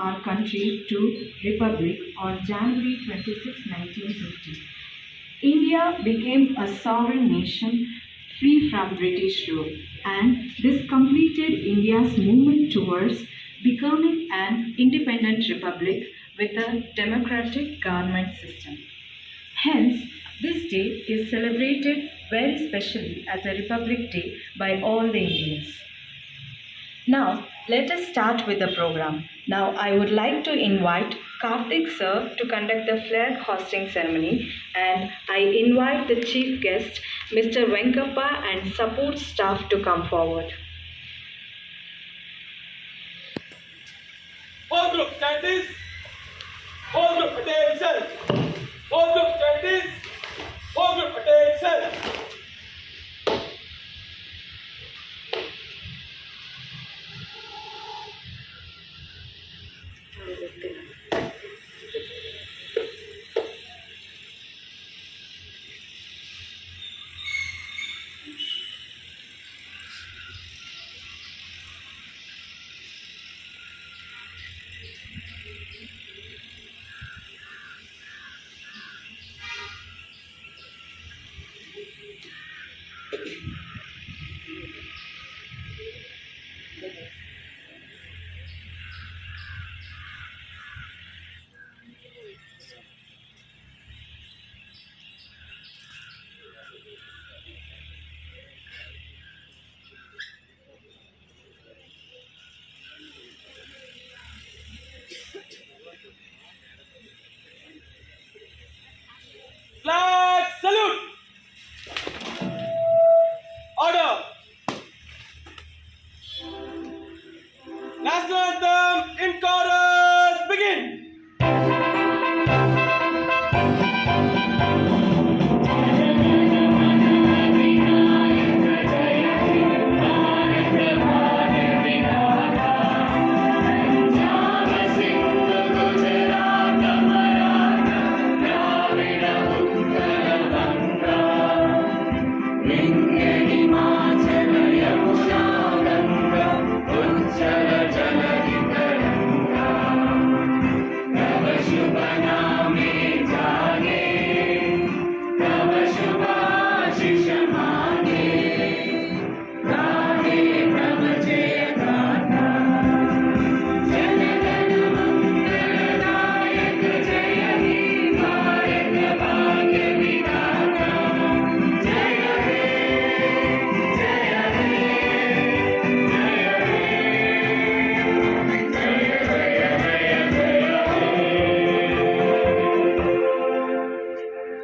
our country to republic on January 26, 1950. India became a sovereign nation free from British rule, and this completed India's movement towards becoming an independent republic with a democratic government system. Hence, this day is celebrated very specially as a Republic Day by all the Indians. Now, let us start with the program. Now, I would like to invite Karthik sir to conduct the flag hosting ceremony, and I invite the chief guest, Mr. Venkappa, and support staff to come forward. All group standings. All group attention. All group standings. All group attention. Flag salute. Order. National anthem in chorus. Begin.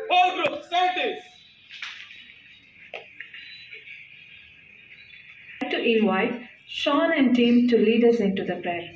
All group standings. I'd like to invite Sean and team to lead us into the prayer.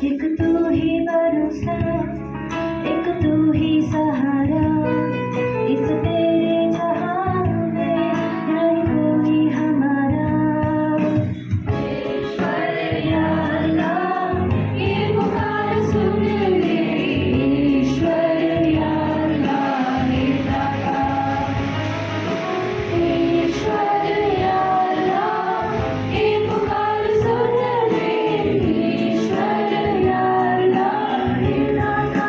एक तू ही भरोसा, एक तू ही सहारा, इस तेरे जहां में नहीं कोई हमारा। ईश्वर या अल्लाह, ये पुकार सुन ले, ईश्वर या अल्लाह, हे दाता। ईश्वर या अल्लाह, ये पुकार सुन ले, ईश्वर या अल्लाह, हे दाता।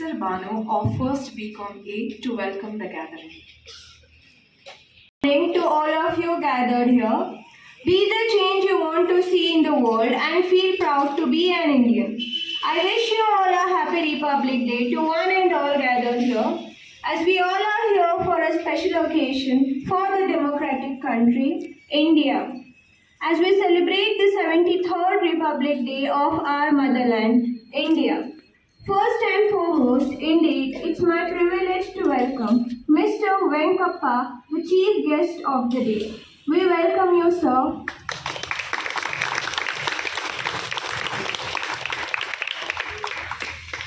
Mr. Banu of First BCom A to welcome the gathering. Morning to all of you gathered here. Be the change you want to see in the world and feel proud to be an Indian. I wish you all a happy Republic Day to one and all gathered here, as we all are here for a special occasion for the democratic country, India. As we celebrate the 73rd Republic Day of our motherland, India. First and foremost, indeed, it's my privilege to welcome Mr. Venkappa, the chief guest of the day. We welcome you, sir.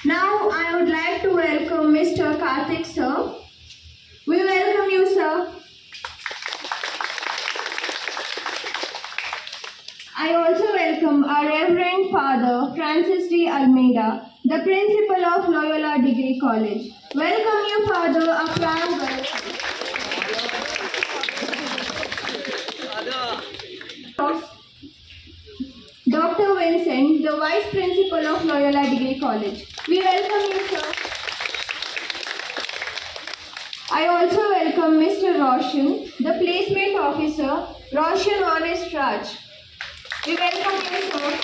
Now, I would like to welcome Mr. Karthik, sir. We welcome you, sir. I also welcome our Reverend Father Francis D. Almeida, the principal of Loyola Degree College. Welcome you, Father. A warm welcome. Dr. Vincent, the vice principal of Loyola Degree College. We welcome you, sir. I also welcome Mr. Roshan, the placement officer, Roshan Honest Raj. We welcome you, sir.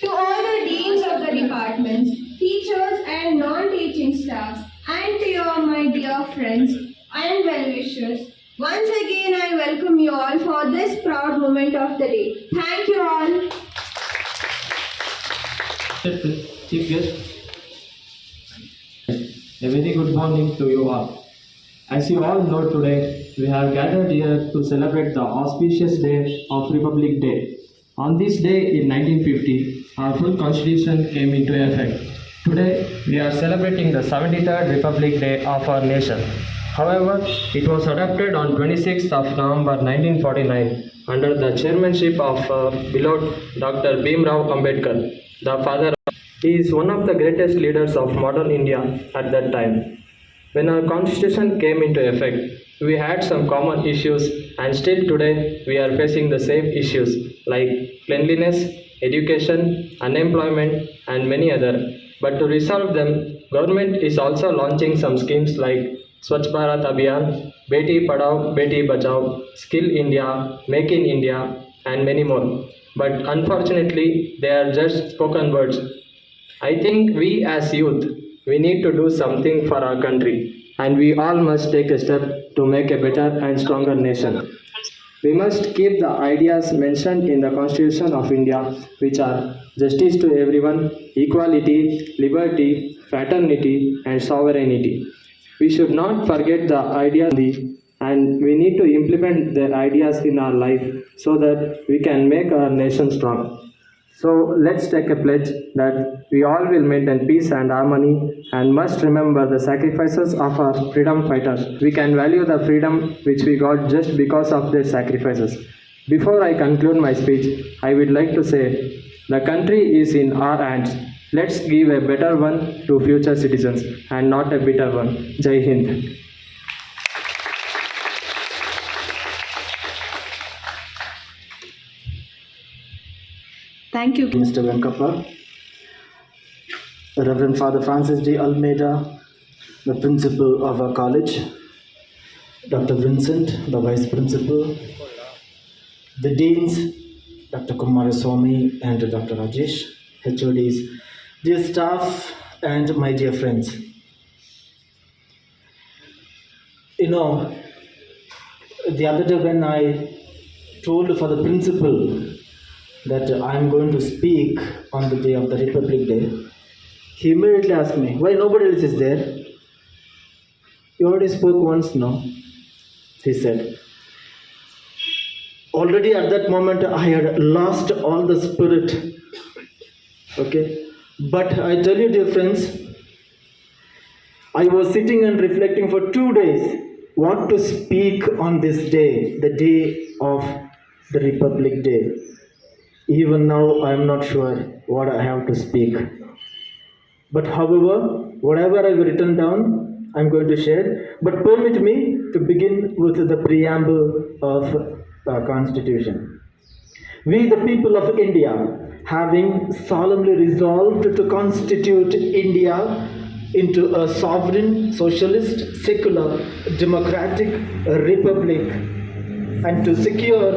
To all the deans of the departments, teachers and non-teaching staffs, and to your my dear friends and well-wishers, once again I welcome you all for this proud moment of the day. Thank you all. Chief guest, a very good morning to you all. As you all know, today we have gathered here to celebrate the auspicious day of Republic Day. On this day in 1950, our full constitution came into effect. Today we are celebrating the 73rd Republic Day of our nation. However, it was adopted on 26th of November 1949 under the chairmanship of beloved Dr. Bhimrao Ambedkar, the father. He is one of the greatest leaders of modern India at that time. When our constitution came into effect, we had some common issues, and still today we are facing the same issues like cleanliness, education, unemployment, and many other. But to resolve them, government is also launching some schemes like Swachh Bharat Abhiyan, Beti Padhao, Beti Bachao, Skill India, Make in India, and many more. But unfortunately, they are just spoken words. I think we as youth, we need to do something for our country, and we all must take a step to make a better and stronger nation. We must keep the ideas mentioned in the Constitution of India, which are justice to everyone, equality, liberty, fraternity, and sovereignty. We should not forget the idea, and we need to implement the ideas in our life so that we can make our nation strong. So let's take a pledge that we all will maintain peace and harmony and must remember the sacrifices of our freedom fighters. We can value the freedom which we got just because of their sacrifices. Before I conclude my speech, I would like to say the country is in our hands. Let's give a better one to future citizens and not a bitter one. Jai Hind. Thank you. Mr. Venkappa, Reverend Father Francis D. Almeida, the principal of our college, Dr. Vincent, the vice principal, the deans, Dr. Kumaraswamy and Dr. Rajesh, HODs, dear staff, and my dear friends. You know, the other day when I told for the principal that I am going to speak on the day of the Republic Day, he immediately asked me, why nobody else is there? You already spoke once, no? He said. Already at that moment I had lost all the spirit. Okay? But I tell you, dear friends, I was sitting and reflecting for 2 days what to speak on this day, the day of the Republic Day. Even now, I am not sure what I have to speak. But however, whatever I have written down, I am going to share. But permit me to begin with the preamble of our Constitution. We, the people of India, having solemnly resolved to constitute India into a sovereign, socialist, secular, democratic republic, and to secure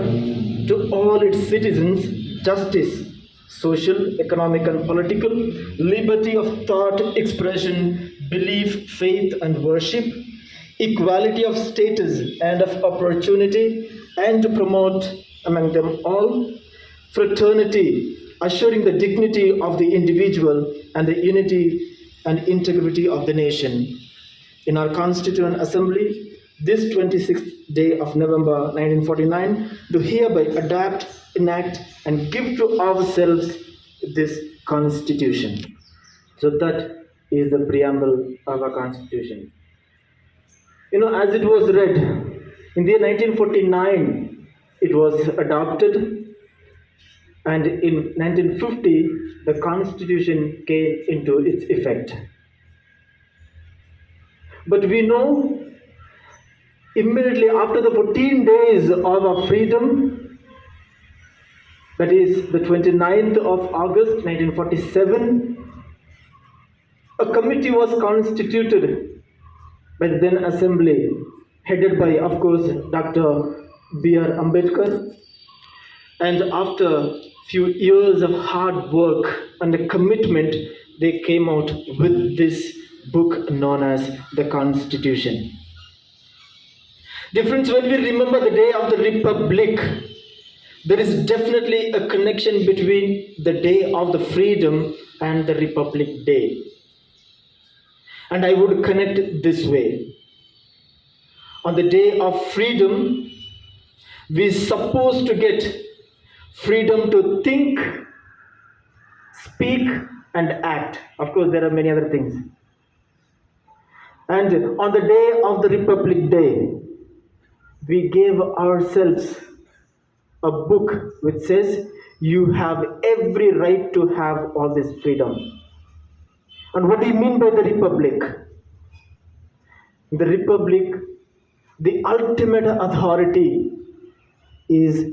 to all its citizens justice, social, economic, and political, liberty of thought, expression, belief, faith, and worship, equality of status and of opportunity, and to promote among them all fraternity, assuring the dignity of the individual and the unity and integrity of the nation. In our Constituent Assembly, this 26th day of November 1949, do hereby adapt, enact, and give to ourselves this Constitution. So that is the preamble of our Constitution. As it was read, in the year 1949, it was adopted, and in 1950, the Constitution came into its effect. But we know, immediately after the 14 days of our freedom, that is the 29th of August 1947, a committee was constituted by the then assembly, headed by, of course, Dr. B.R. Ambedkar. And after few years of hard work and a commitment, they came out with this book known as the Constitution. Dear friends, when we remember the day of the Republic, there is definitely a connection between the day of the freedom and the Republic Day. And I would connect it this way. On the day of freedom, we are supposed to get freedom to think, speak, and act. Of course, there are many other things. And on the day of the Republic Day, we gave ourselves a book which says, you have every right to have all this freedom. And what do you mean by the Republic? The Republic, the ultimate authority is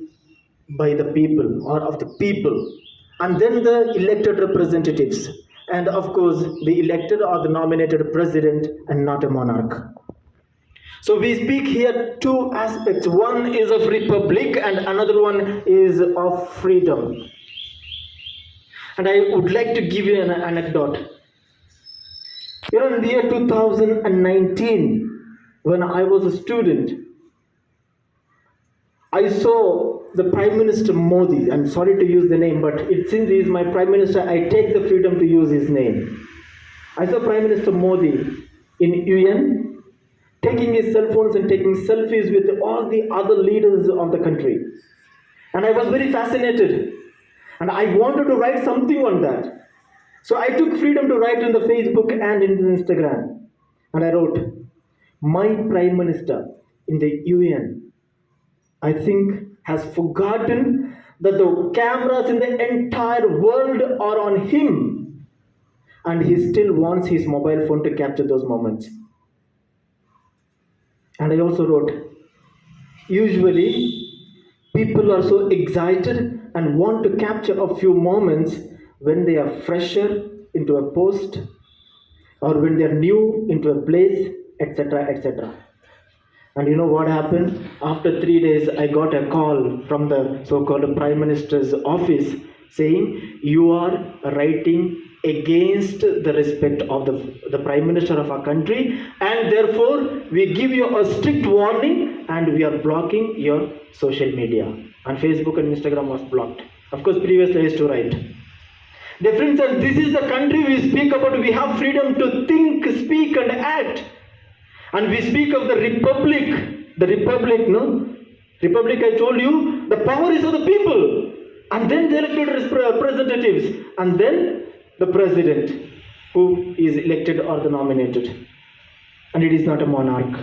by the people or of the people, and then the elected representatives, and of course the elected or the nominated president, and not a monarch. So we speak here two aspects. One is of republic and another one is of freedom. And I would like to give you an anecdote. In the year 2019, when I was a student, I saw the Prime Minister Modi. I'm sorry to use the name, but since he is my Prime Minister, I take the freedom to use his name. I saw Prime Minister Modi in UN taking his cell phones and taking selfies with all the other leaders of the country. And I was very fascinated. And I wanted to write something on that. So I took freedom to write on the Facebook and in the Instagram. And I wrote, my Prime Minister in the UN, I think, has forgotten that the cameras in the entire world are on him, and he still wants his mobile phone to capture those moments. And I also wrote, usually people are so excited and want to capture a few moments when they are fresher into a post or when they are new into a place, etc., etc. And you know what happened? After 3 days, I got a call from the so-called Prime Minister's office saying, you are writing against the respect of the Prime Minister of our country, and therefore we give you a strict warning and we are blocking your social media. And Facebook and Instagram was blocked. Of course, previously I used to write. Dear friends, and this is the country we speak about. We have freedom to think, speak, and act. And we speak of the republic. The republic, no? Republic, I told you, the power is of the people. And then the elected representatives. And then the president, who is elected or the nominated. And it is not a monarch.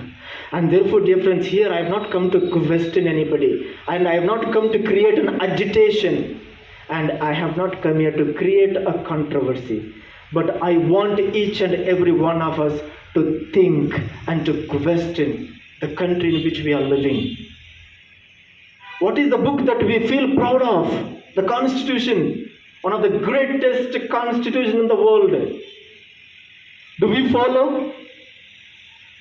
And therefore, dear friends, here I have not come to question anybody. And I have not come to create an agitation. And I have not come here to create a controversy. But I want each and every one of us to think and to question the country in which we are living. What is the book that we feel proud of? The Constitution one of the greatest constitution in the world. Do we follow?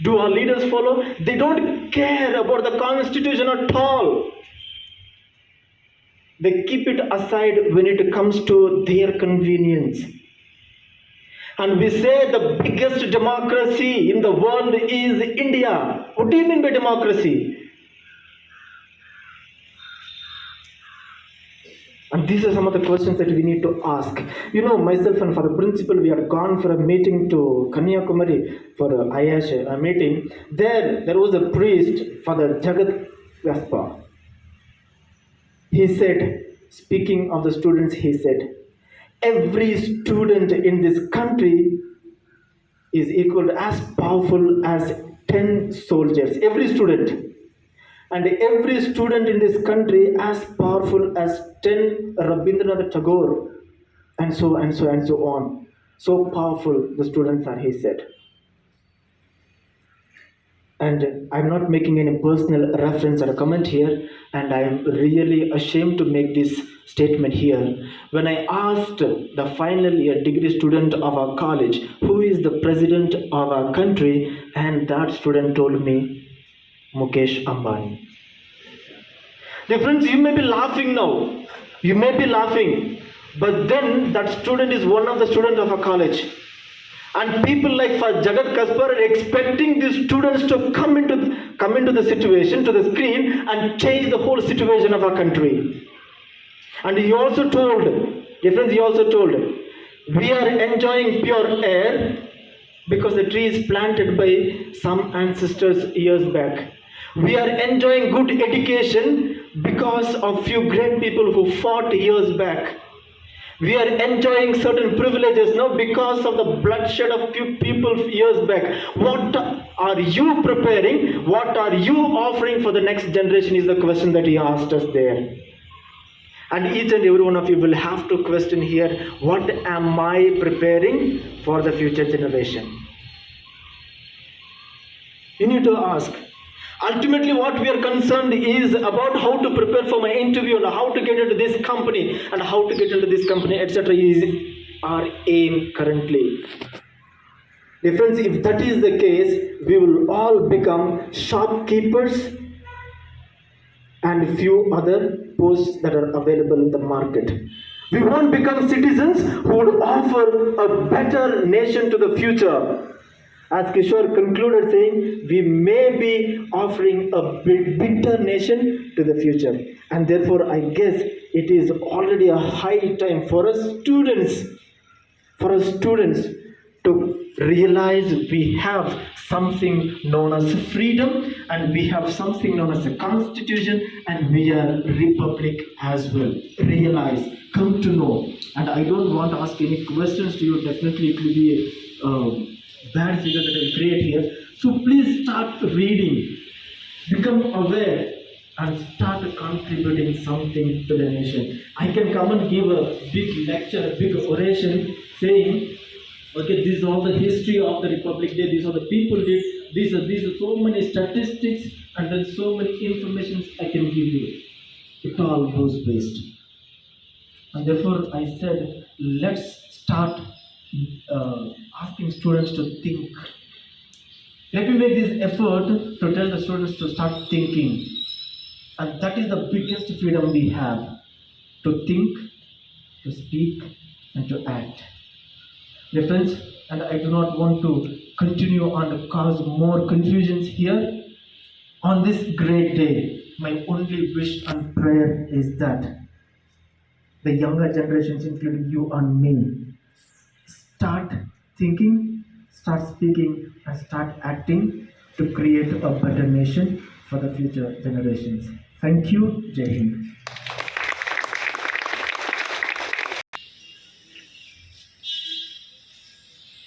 Do our leaders follow? They don't care about the constitution at all. They keep it aside when it comes to their convenience. And we say the biggest democracy in the world is India. What do you mean by democracy? And these are some of the questions that we need to ask. You know, myself and Father Principal, we had gone for a meeting to Kanyakumari for a meeting. There was a priest, Father Jagat Venkappa. He said, speaking of the students, he said, every student in this country is equal to as powerful as 10 soldiers. Every student. And every student in this country as powerful as 10 Rabindranath Tagore, and so on. So powerful the students are, he said. And I'm not making any personal reference or comment here, and I'm really ashamed to make this statement here. When I asked the final year degree student of our college, who is the president of our country, and that student told me, Mukesh Ambani. Dear friends, you may be laughing now. You may be laughing. But then that student is one of the students of our college. And people like Jagat Kaspar are expecting these students to come into the situation, to the screen, and change the whole situation of our country. And he also told, dear friends, he also told, we are enjoying pure air because the tree is planted by some ancestors years back. We are enjoying good education because of few great people who fought years back. We are enjoying certain privileges now because of the bloodshed of few people years back. What are you preparing? What are you offering for the next generation is the question that he asked us there. And each and every one of you will have to question here, what am I preparing for the future generation? You need to ask. Ultimately, what we are concerned is about how to prepare for my interview and how to get into this company and how to get into this company, etc. is our aim currently. Dear friends, if that is the case, we will all become shopkeepers and few other posts that are available in the market. We won't become citizens who would offer a better nation to the future. As Kishore concluded saying, we may be offering a bitter nation to the future. And therefore, I guess it is already a high time for us students to realize we have something known as freedom, and we have something known as a constitution, and we are republic as well. Realize, come to know. And I don't want to ask any questions to you. Definitely it will be a bad figure that I create here. So please start reading, become aware, and start contributing something to the nation. I can come and give a big lecture, a big oration saying, okay, this is all the history of the Republic Day, these are the people did, these are so many statistics, and then so many informations I can give you. It all goes waste. And therefore I said, let's start asking students to think. Let me make this effort to tell the students to start thinking. And that is the biggest freedom we have, to think, to speak, and to act. Dear friends, and I do not want to continue and cause more confusions here. On this great day, my only wish and prayer is that the younger generations, including you and me, start thinking, start speaking, and start acting to create a better nation for the future generations. Thank you. Jai Hind.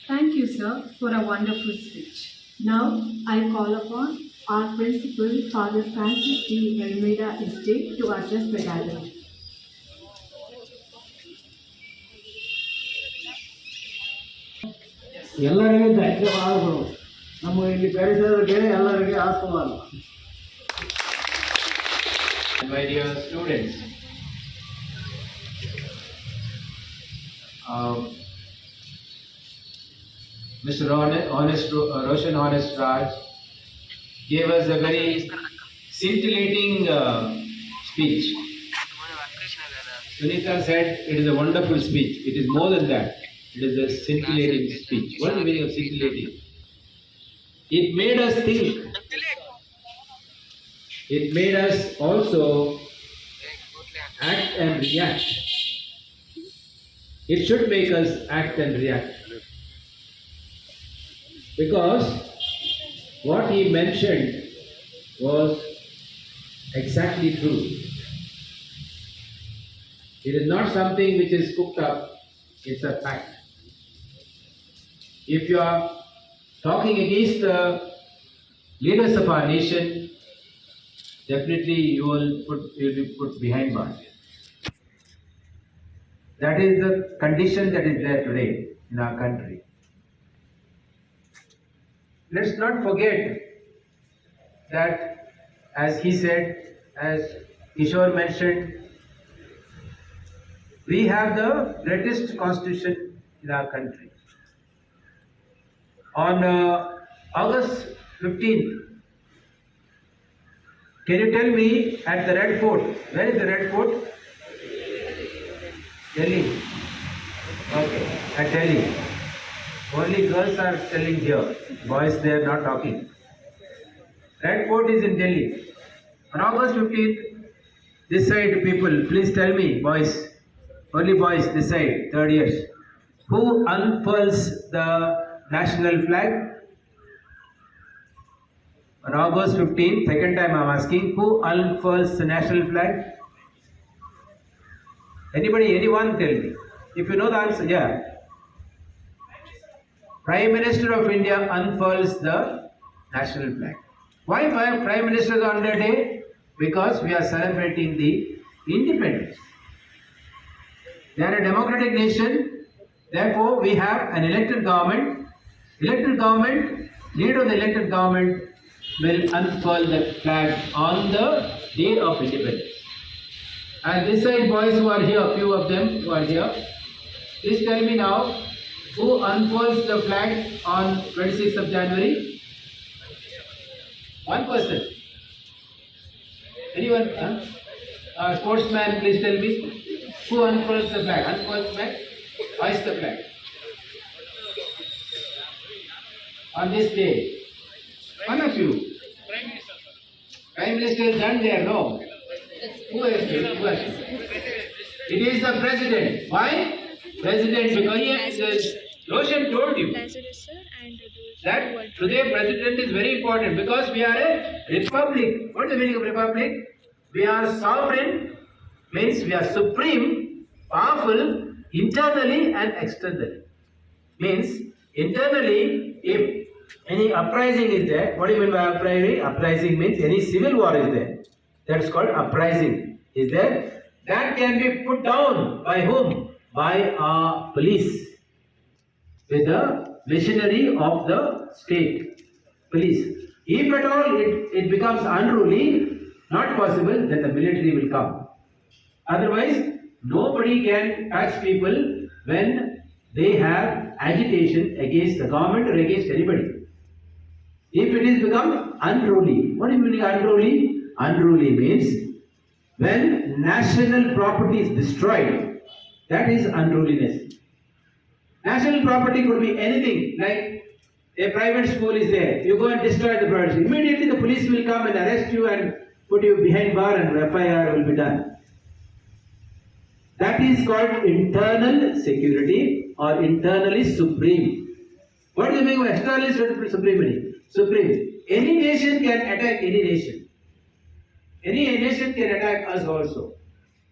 Thank you, sir, for a wonderful speech. Now, I call upon our principal, Father Francis D. Almeida Estate, to address the gathering. ಎಲ್ಲರಿಗೆ ಧನ್ಯವಾದಗಳು. ನಮಗೆ ಇಲ್ಲಿ ಕರೆಸಿದವರಿಗೆ ಎಲ್ಲರಿಗೆ ಆಶೀರ್ವಾದ. My dear students, um, Mr. Roshan Honest Raj gave us a very scintillating speech. Sunita said it is a wonderful speech. It is more than that. It is a scintillating speech. What is the meaning of scintillating? It made us think. It made us also act and react. It should make us act and react. Because what he mentioned was exactly true. It is not something which is cooked up, it's a fact. If you are talking against the leaders of our nation, definitely you'll be put behind bars. That is the condition that is there today in our country. Let's not forget that, as he said, as Kishore mentioned, we have the greatest constitution in our country. On August 15th, can you tell me at the Red Fort, where is the Red Fort? Delhi. Okay, at Delhi. Only girls are telling here, boys they are not talking. Red Fort is in Delhi. On August 15th, this side people, please tell me, boys, only boys this side, third years. Who unfurls the national flag? On August 15th, second time I am asking, who unfurls the national flag? Anybody, anyone tell me. If you know the answer, yeah. Prime Minister of India unfurls the national flag. Why Prime Minister on that day? Because we are celebrating the independence. We are a democratic nation, therefore we have an elected government. Elected government, leader of the elected government will unfurl the flag on the day of independence. And this side boys who are here, few of them who are here, please tell me now, who unfurls the flag on 26th of January? One person. Anyone? Sportsman, please tell me. Who unfurls the flag? Unfurls the flag? Hoist the flag. On this day. One of you. Prime Minister is done there, no? Who is it? It is the President. Why? President, because Roshan told you that today President is very important because we are a republic. What is the meaning of republic? We are sovereign, means we are supreme, powerful, internally and externally. Means internally, if any uprising is there, what do you mean by uprising? Uprising means any civil war is there. That's called uprising. Is there? That can be put down by whom? By our police. With the machinery of the state. Police. If at all it becomes unruly, not possible, then the military will come. Otherwise, nobody can touch people when they have agitation against the government or against anybody. If it is become unruly, what do you mean unruly? Unruly means when national property is destroyed, that is unruliness. National property could be anything, like a private school is there, you go and destroy the private school. Immediately the police will come and arrest you and put you behind bar and FIR will be done. That is called internal security or internally supreme. What do you mean by externally supreme? Supreme. Any nation can attack any nation. Any nation can attack us also.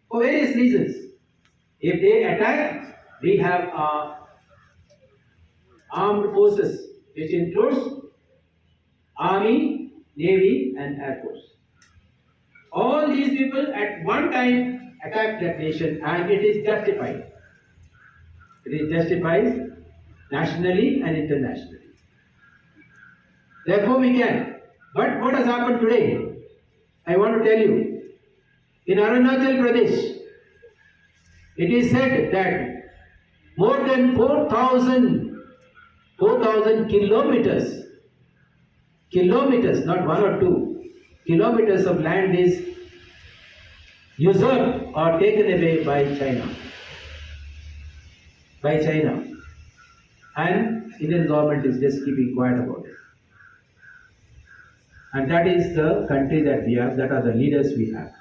For various reasons. If they attack, we have armed forces, which includes Army, Navy and Air Force. All these people at one time attack that nation and it is justified. It is justified nationally and internationally. Therefore we can. But what has happened today? I want to tell you. In Arunachal Pradesh, it is said that More than 4,000 kilometers. Kilometers, not one or two. Kilometers of land is usurped or taken away by China. By China. And Indian government is just keeping quiet about it. And that is the country that we have, that are the leaders we have.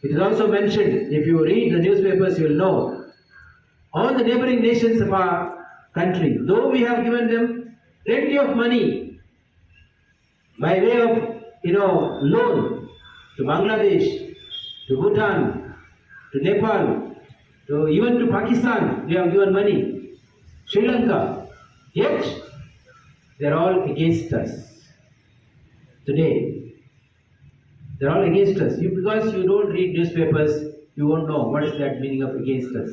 It is also mentioned, if you read the newspapers, you will know, all the neighboring nations of our country, though we have given them plenty of money by way of, loan to Bangladesh, to Bhutan, to Nepal, even to Pakistan, we have given money, Sri Lanka, yet they are all against us. Today, they are all against us. Because you don't read newspapers, you won't know what is that meaning of against us.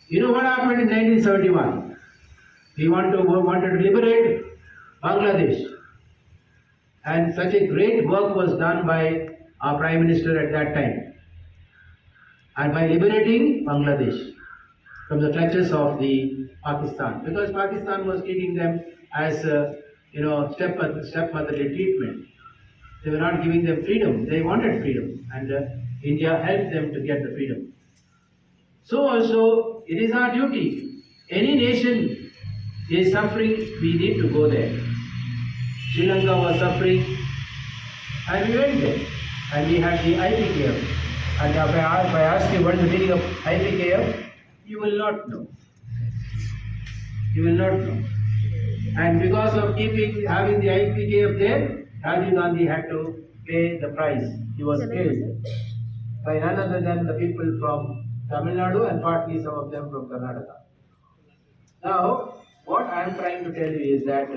You know what happened in 1971? We wanted to liberate Bangladesh. And such a great work was done by our Prime Minister at that time. And by liberating Bangladesh from the clutches of the Pakistan. Because Pakistan was treating them as stepmotherly treatment. They were not giving them freedom. They wanted freedom, and India helped them to get the freedom. So also, it is our duty. Any nation is suffering, we need to go there. Sri Lanka was suffering, and we went there, and we had the IPKF. And if I ask you what is the meaning of IPKF, you will not know. You will not know. And because of having the IPKF there, Rajiv Gandhi had to pay the price. He was killed by none other than the people from Tamil Nadu and partly some of them from Karnataka. Now, what I am trying to tell you is that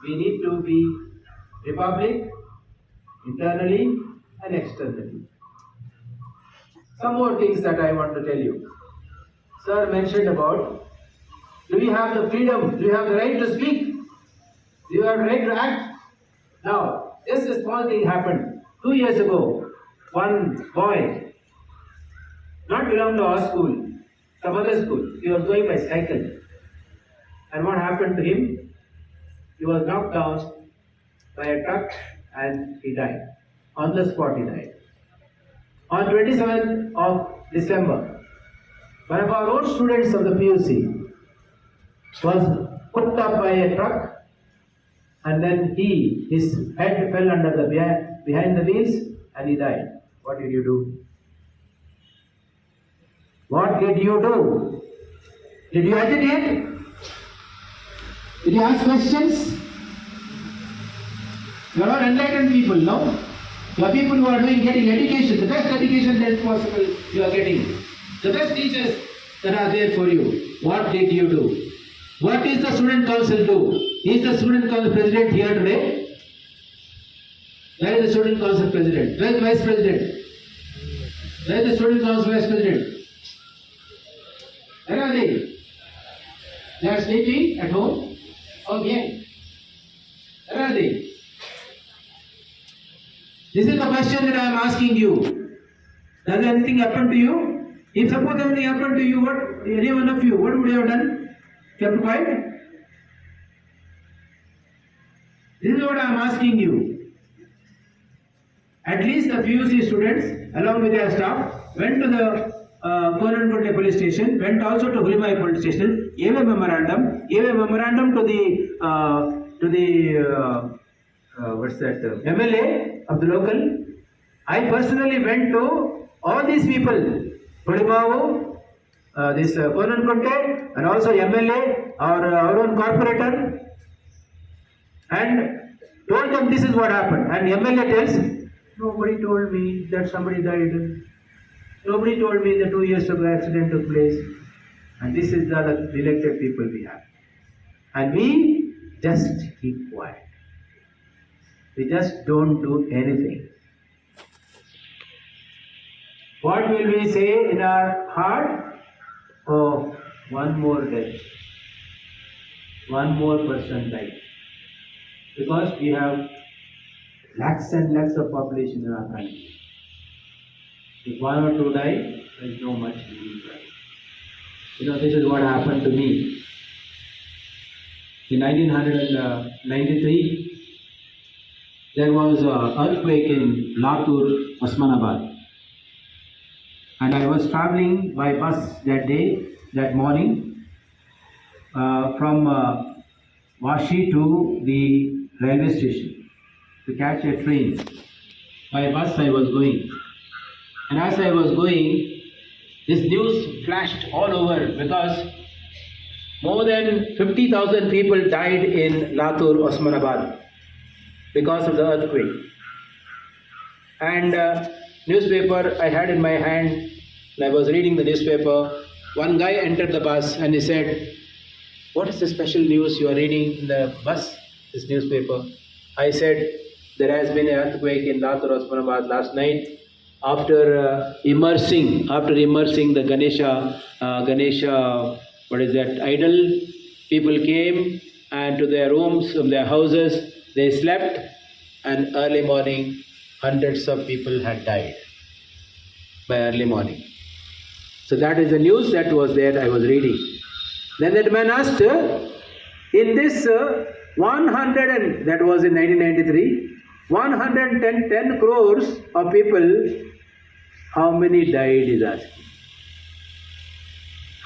we need to be republic internally and externally. Some more things that I want to tell you. Sir mentioned about, do we have the freedom? Do you have the right to speak? Do you have the right to act? Now, just a small thing happened 2 years ago. One boy, not belong to our school, some other school, he was going by cycle. And what happened to him? He was knocked down by a truck and he died. On the spot he died. On 27th of December, one of our own students of the PUC was put up by a truck, and then his head fell under the behind the wheels and he died. What did you do? What did you do? Did you agitate? Did you ask questions? You are all enlightened people, no? You are people who are getting education, the best education that is possible you are getting. The best teachers that are there for you. What did you do? What is the student council do? Is the student council president here today? Where is the student council president? Where is the vice president? Where is the student council vice president? Where are they? They are sleeping at home? Oh, yeah. Where are they? This is the question that I am asking you. Does anything happen to you? If suppose anything happened to you, any one of you, what would you have done? Kept quiet? This is what I am asking you. At least the PUC students, along with their staff, went to the Konankote police station, went also to Hulimai police station, gave a memorandum to the MLA of the local. I personally went to all these people, Hulimavu, this Konankote, and also MLA, our own corporator, and told them this is what happened. And MLA tells, nobody told me that somebody died. Nobody told me the 2 years ago accident took place. And this is the elected people we have. And we just keep quiet. We just don't do anything. What will we say in our heart? Oh, one more death. One more person died. Because we have lakhs and lakhs of population in our country. If one or two die, there is no much relief. This is what happened to me. In 1993, there was an earthquake in Latur, Osmanabad. And I was traveling by bus that morning, from Vashi to the railway station to catch a train. By bus I was going. And as I was going, this news flashed all over because more than 50,000 people died in Latur, Osmanabad because of the earthquake. And newspaper I had in my hand, and I was reading the newspaper. One guy entered the bus and he said, "What is the special news you are reading in the bus, this newspaper?" I said, "There has been an earthquake in Latur, Osmanabad last night. After immersing the Ganesha, what is that, idol, people came and to their rooms, from their houses, they slept, and early morning, hundreds of people had died by early morning." So that is the news that was there, I was reading. Then that man asked, in this 100, and that was in 1993, 110 crores of people, how many died, is asking.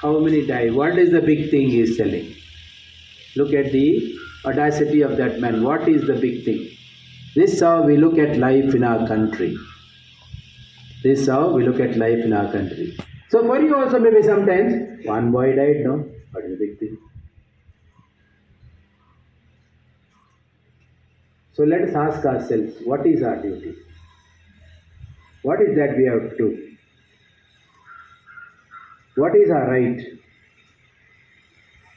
How many died? What is the big thing he is telling? Look at the audacity of that man. What is the big thing? This is how we look at life in our country. This is how we look at life in our country. So for you also maybe sometimes, one boy died, no? What is the big thing? So let us ask ourselves, what is our duty? What is that we have to do? What is our right?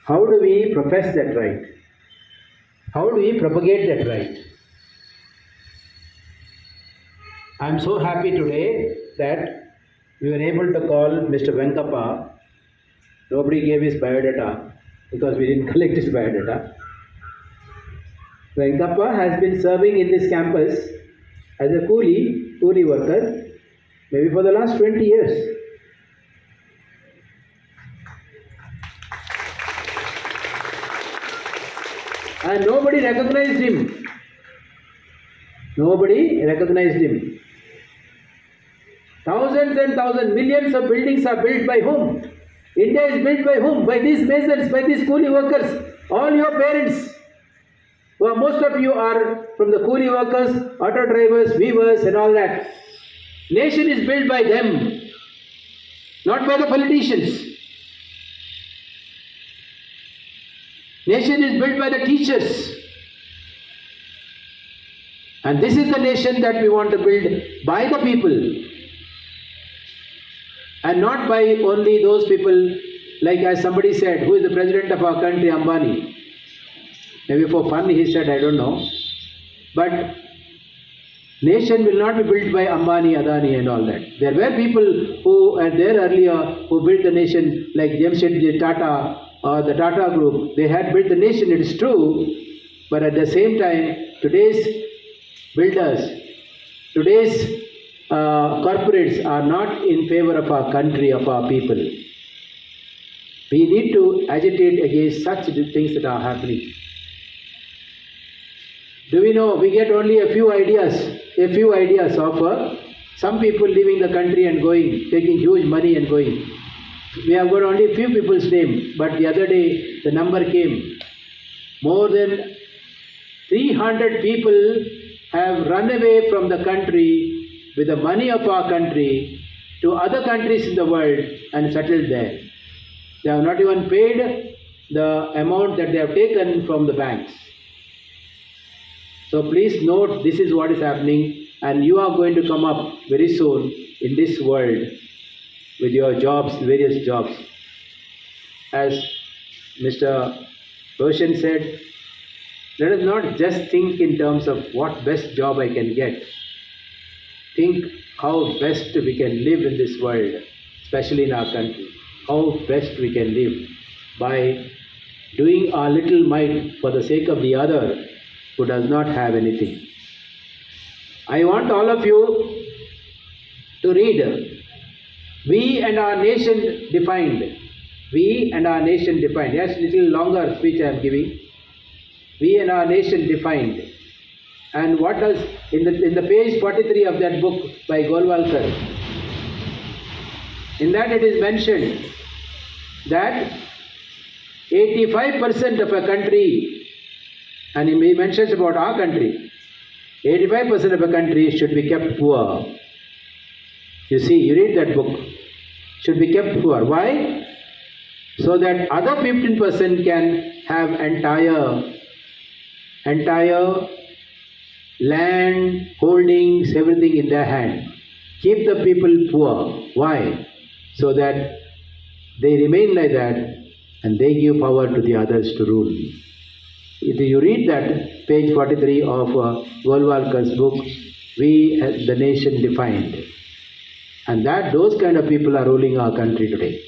How do we profess that right? How do we propagate that right? I am so happy today that we were able to call Mr. Venkappa. Nobody gave his biodata because we didn't collect his biodata. Venkappa has been serving in this campus as a coolie worker, maybe for the last 20 years. And nobody recognized him. Nobody recognized him. Thousands and thousands, millions of buildings are built by whom? India is built by whom? By these masons, by these coolie workers. All your parents. Well, most of you are from the coolie workers, auto drivers, weavers and all that. Nation is built by them, not by the politicians. Nation is built by the teachers. And this is the nation that we want to build by the people. And not by only those people, like as somebody said, who is the president of our country, Ambani. Maybe for fun he said, I don't know. But nation will not be built by Ambani, Adani and all that. There were people who were there earlier who built the nation, like Jamshedji Tata or the Tata group. They had built the nation, it is true. But at the same time, today's builders, today's corporates are not in favor of our country, of our people. We need to agitate against such things that are happening. Do we know, we get only a few ideas of some people leaving the country and going, taking huge money and going. We have got only a few people's name, but the other day the number came. More than 300 people have run away from the country with the money of our country to other countries in the world and settled there. They have not even paid the amount that they have taken from the banks. So please note, this is what is happening, and you are going to come up very soon in this world with your jobs, various jobs. As Mr. Roshan said, let us not just think in terms of what best job I can get. Think how best we can live in this world, especially in our country. How best we can live by doing our little mite for the sake of the other who does not have anything. I want all of you to read. We and our nation defined. We and our nation defined. Yes, little longer speech I am giving. We and our nation defined. And what does in the page 43 of that book by Golwalkar, in that it is mentioned that 85% of a country, and he mentions about our country, 85% of a country should be kept poor. You see, you read that book, should be kept poor. Why? So that other 15% can have entire land, holdings, everything in their hand. Keep the people poor. Why? So that they remain like that and they give power to the others to rule. If you read that, page 43 of Golwalkar's book, We as the Nation Defined. And that those kind of people are ruling our country today.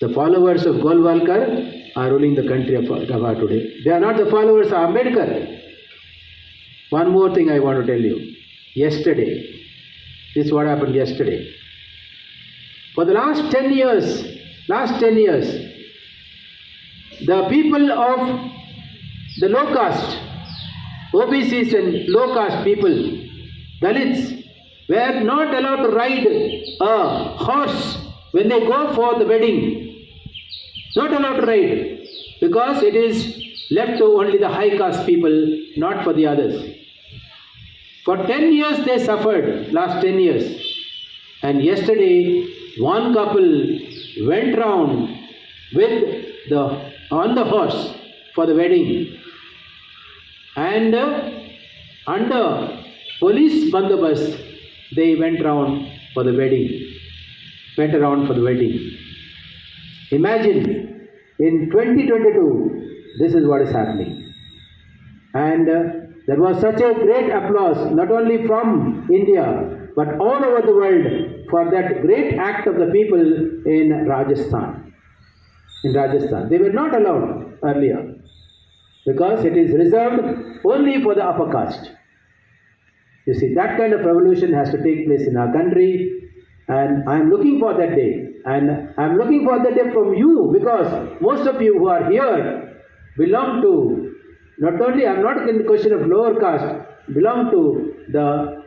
The followers of Golwalkar are ruling the country of our today. They are not the followers of Ambedkar. One more thing I want to tell you. Yesterday, this is what happened yesterday. For the last 10 years, the people of the low caste, OBCs and low caste people, Dalits, were not allowed to ride a horse when they go for the wedding. Not allowed to ride, because it is left to only the high caste people, not for the others. For 10 years they suffered, last 10 years. And yesterday, one couple went round on the horse for the wedding. And under police bandobast, they went around for the wedding. Imagine, in 2022, this is what is happening. And there was such a great applause, not only from India, but all over the world for that great act of the people in Rajasthan. They were not allowed earlier, because it is reserved only for the upper caste. You see, that kind of revolution has to take place in our country, and I am looking for that day. And I am looking for that day from you, because most of you who are here belong to, not only, I am not in the question of lower caste, belong to the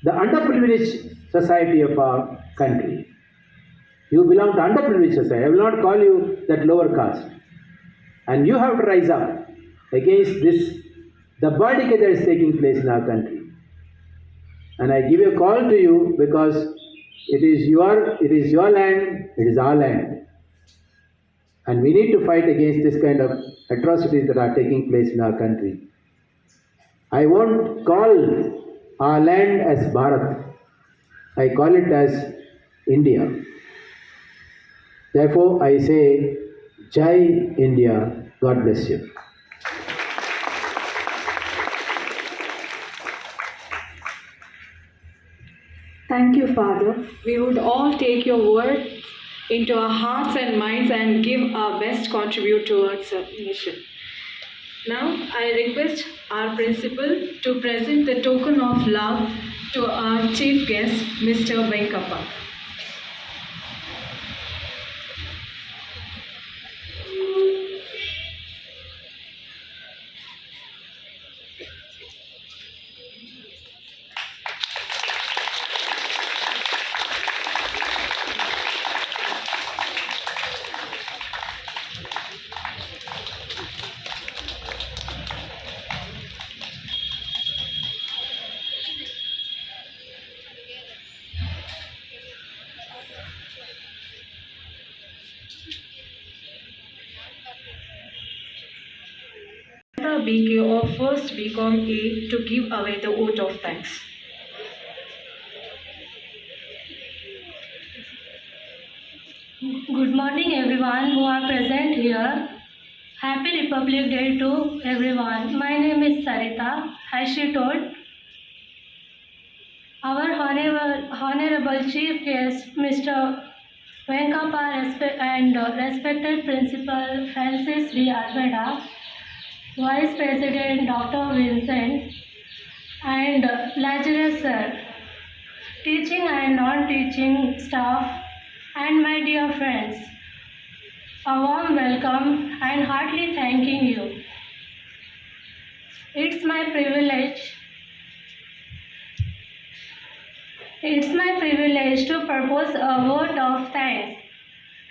underprivileged society of our country. You belong to underprivileged society. I will not call you that lower caste. And you have to rise up against this, the body that is taking place in our country. And I give a call to you, because it is your land, it is our land. And we need to fight against this kind of atrocities that are taking place in our country. I won't call our land as Bharat. I call it as India. Therefore, I say, Jai India. God bless you. Thank you, Father. We would all take your word into our hearts and minds and give our best contribute towards our nation. Now, I request our principal to present the token of love to our chief guest, Mr. Venkappa. BK of first BCom A to give away the vote of thanks. Good morning everyone who are present here. Happy Republic Day to everyone. My name is Sarita. As she told, our honorable chief guest, Mr. Venkappa and respected Principal Francis D. Almeida, Vice President Dr. Vincent, and lecturers, sir, teaching and non-teaching staff, and my dear friends, a warm welcome and heartily thanking you. It's my privilege. It's my privilege to propose a vote of thanks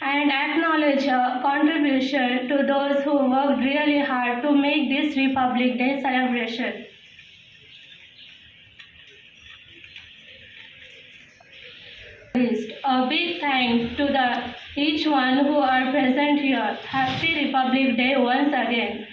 and acknowledge a contribution to those who worked really hard to make this Republic Day celebration. A big thank to each one who are present here. Happy Republic Day once again.